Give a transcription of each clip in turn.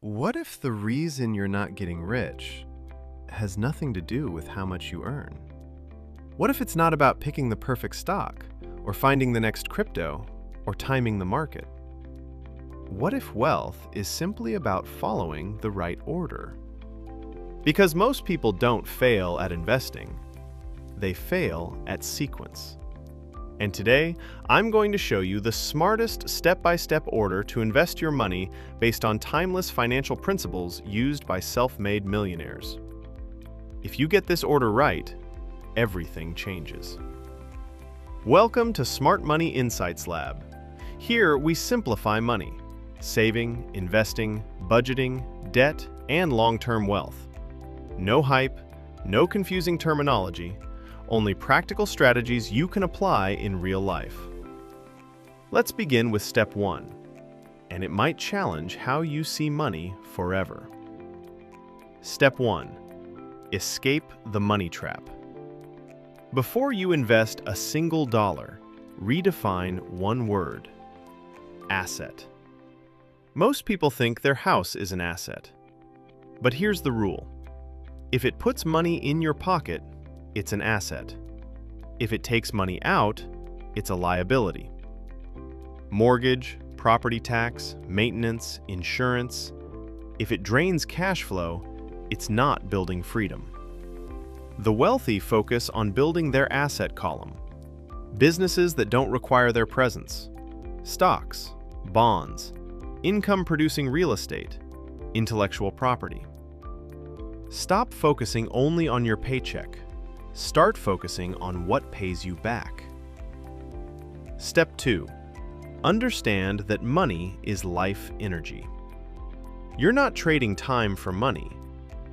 What if the reason you're not getting rich has nothing to do with how much you earn? What if it's not about picking the perfect stock, or finding the next crypto, or timing the market? What if wealth is simply about following the right order? Because most people don't fail at investing, they fail at sequence. And today, I'm going to show you the smartest step-by-step order to invest your money based on timeless financial principles used by self-made millionaires. If you get this order right, everything changes. Welcome to Smart Money Insights Lab. Here, we simplify money: saving, investing, budgeting, debt, and long-term wealth. No hype, no confusing terminology, only practical strategies you can apply in real life. Let's begin with step 1, and it might challenge how you see money forever. Step 1. Escape the money trap. Before you invest a single dollar, redefine one word: asset. Most people think their house is an asset. But here's the rule. If it puts money in your pocket, it's an asset. If it takes money out, it's a liability. Mortgage, property tax, maintenance, insurance. If it drains cash flow, it's not building freedom. The wealthy focus on building their asset column. Businesses that don't require their presence. Stocks, bonds, income-producing real estate, intellectual property. Stop focusing only on your paycheck. Start focusing on what pays you back. Step 2. Understand that money is life energy. You're not trading time for money.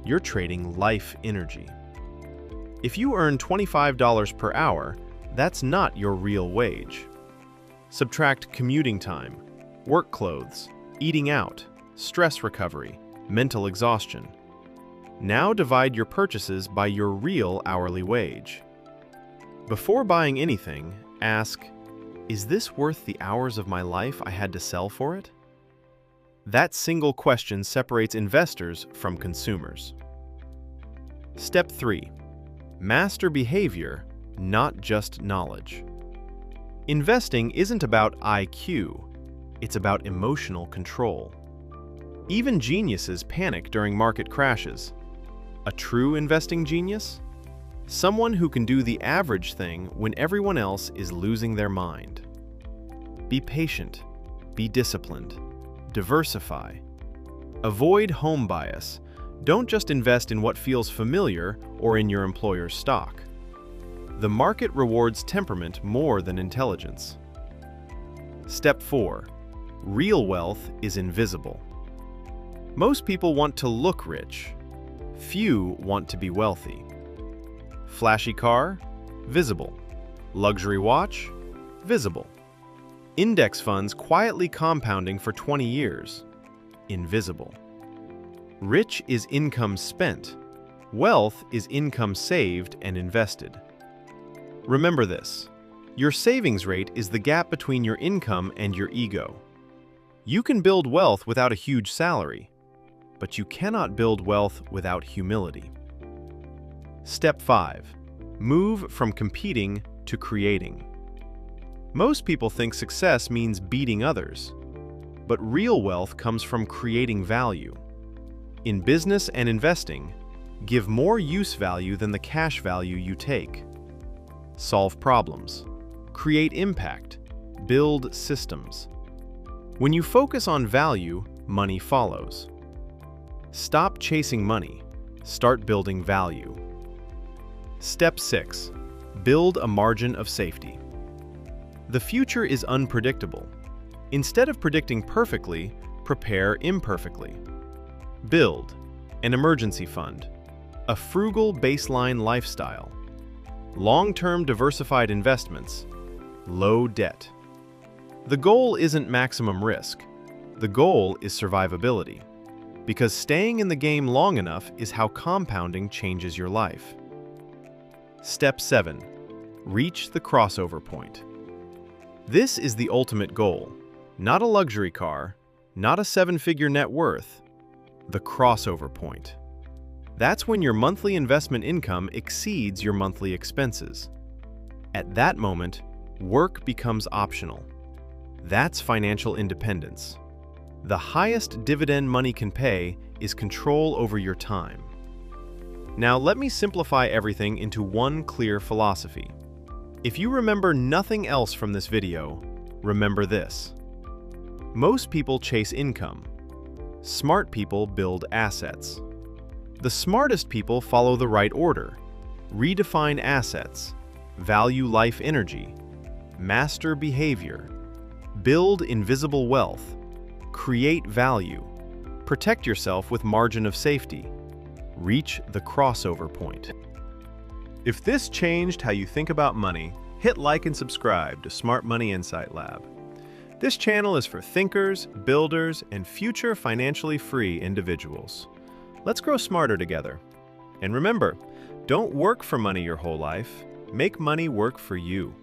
You're trading life energy. If you earn $25 per hour, that's not your real wage. Subtract commuting time, work clothes, eating out, stress recovery, mental exhaustion. Now divide your purchases by your real hourly wage. Before buying anything, ask, is this worth the hours of my life I had to sell for it? That single question separates investors from consumers. Step 3. Master behavior, not just knowledge. Investing isn't about IQ, it's about emotional control. Even geniuses panic during market crashes. A true investing genius? Someone who can do the average thing when everyone else is losing their mind. Be patient. Be disciplined. Diversify. Avoid home bias. Don't just invest in what feels familiar or in your employer's stock. The market rewards temperament more than intelligence. Step 4. Real wealth is invisible. Most people want to look rich. Few want to be wealthy. Flashy car? Visible. Luxury watch? Visible. Index funds quietly compounding for 20 years? Invisible. Rich is income spent. Wealth is income saved and invested. Remember this. Your savings rate is the gap between your income and your ego. You can build wealth without a huge salary, but you cannot build wealth without humility. Step 5. Move from competing to creating. Most people think success means beating others, but real wealth comes from creating value. In business and investing, give more use value than the cash value you take. Solve problems. Create impact. Build systems. When you focus on value, money follows. Stop chasing money. Start building value. Step 6. Build a margin of safety. The future is unpredictable. Instead of predicting perfectly, prepare imperfectly. Build an emergency fund, a frugal baseline lifestyle, long-term diversified investments, low debt. The goal isn't maximum risk. The goal is survivability. Because staying in the game long enough is how compounding changes your life. Step 7. Reach the crossover point. This is the ultimate goal. Not a luxury car, not a 7-figure net worth, the crossover point. That's when your monthly investment income exceeds your monthly expenses. At that moment, work becomes optional. That's financial independence. The highest dividend money can pay is control over your time. Now, let me simplify everything into one clear philosophy. If you remember nothing else from this video, remember this. Most people chase income. Smart people build assets. The smartest people follow the right order, redefine assets, value life energy, master behavior, build invisible wealth, create value, protect yourself with margin of safety, reach the crossover point. If this changed how you think about money, hit like and subscribe to Smart Money Insight Lab. This channel is for thinkers, builders, and future financially free individuals. Let's grow smarter together. And remember, don't work for money your whole life. Make money work for you.